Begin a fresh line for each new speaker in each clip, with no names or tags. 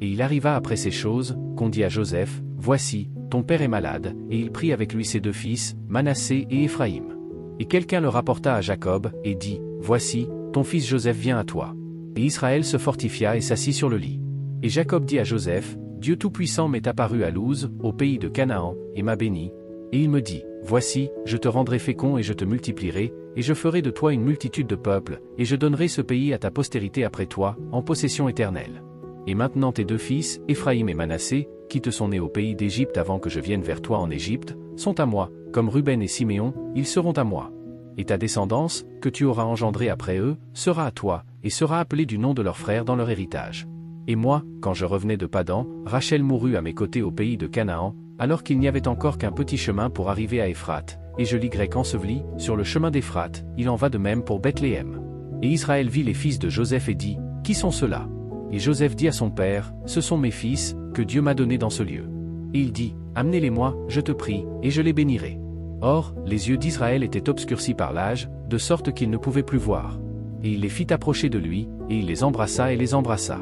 Et il arriva après ces choses, qu'on dit à Joseph, voici, ton père est malade, et il prit avec lui ses deux fils, Manassé et Éphraïm. Et quelqu'un le rapporta à Jacob, et dit, voici, ton fils Joseph vient à toi. Et Israël se fortifia et s'assit sur le lit. Et Jacob dit à Joseph, Dieu Tout-Puissant m'est apparu à Luz, au pays de Canaan, et m'a béni. Et il me dit, voici, je te rendrai fécond et je te multiplierai, et je ferai de toi une multitude de peuples, et je donnerai ce pays à ta postérité après toi, en possession éternelle. Et maintenant tes deux fils, Éphraïm et Manassé, qui te sont nés au pays d'Égypte avant que je vienne vers toi en Égypte, sont à moi, comme Ruben et Siméon, ils seront à moi. Et ta descendance, que tu auras engendrée après eux, sera à toi, et sera appelée du nom de leur frère dans leur héritage. Et moi, quand je revenais de Padan, Rachel mourut à mes côtés au pays de Canaan, alors qu'il n'y avait encore qu'un petit chemin pour arriver à Éphrate, et je l'Y enseveli, sur le chemin d'Éphrate, il en va de même pour Bethléem. Et Israël vit les fils de Joseph et dit, qui sont ceux-là? Et Joseph dit à son père, ce sont mes fils, que Dieu m'a donnés dans ce lieu. Et il dit, amenez-les-moi, je te prie, et je les bénirai. Or, les yeux d'Israël étaient obscurcis par l'âge, de sorte qu'il ne pouvait plus voir. Et il les fit approcher de lui, et il les embrassa et les embrassa.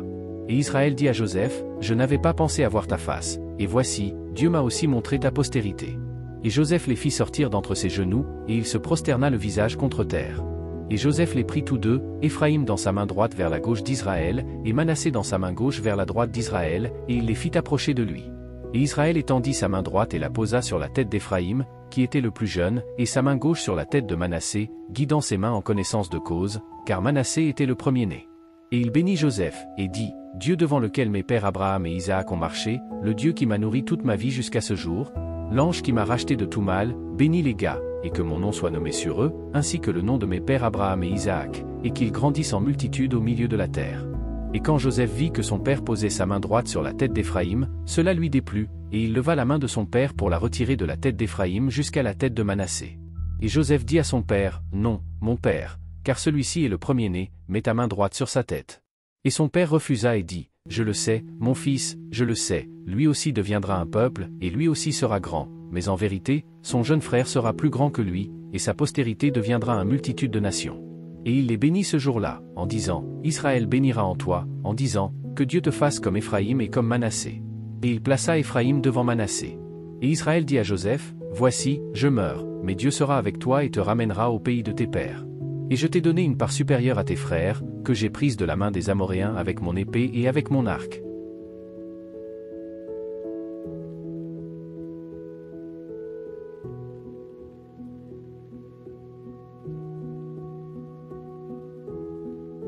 Et Israël dit à Joseph, je n'avais pas pensé à voir ta face, et voici, Dieu m'a aussi montré ta postérité. Et Joseph les fit sortir d'entre ses genoux, et il se prosterna le visage contre terre. Et Joseph les prit tous deux, Éphraïm dans sa main droite vers la gauche d'Israël, et Manassé dans sa main gauche vers la droite d'Israël, et il les fit approcher de lui. Et Israël étendit sa main droite et la posa sur la tête d'Éphraïm, qui était le plus jeune, et sa main gauche sur la tête de Manassé, guidant ses mains en connaissance de cause, car Manassé était le premier-né. Et il bénit Joseph, et dit, Dieu devant lequel mes pères Abraham et Isaac ont marché, le Dieu qui m'a nourri toute ma vie jusqu'à ce jour, l'ange qui m'a racheté de tout mal, bénis les gars, et que mon nom soit nommé sur eux, ainsi que le nom de mes pères Abraham et Isaac, et qu'ils grandissent en multitude au milieu de la terre. Et quand Joseph vit que son père posait sa main droite sur la tête d'Éphraïm, cela lui déplut, et il leva la main de son père pour la retirer de la tête d'Éphraïm jusqu'à la tête de Manassé. Et Joseph dit à son père, non, mon père, car celui-ci est le premier-né, mets ta main droite sur sa tête. Et son père refusa et dit, je le sais, mon fils, je le sais, lui aussi deviendra un peuple, et lui aussi sera grand, mais en vérité, son jeune frère sera plus grand que lui, et sa postérité deviendra une multitude de nations. Et il les bénit ce jour-là, en disant, Israël bénira en toi, en disant, que Dieu te fasse comme Éphraïm et comme Manassé. Et il plaça Éphraïm devant Manassé. Et Israël dit à Joseph, voici, je meurs, mais Dieu sera avec toi et te ramènera au pays de tes pères. Et je t'ai donné une part supérieure à tes frères, que j'ai prise de la main des Amoréens avec mon épée et avec mon arc.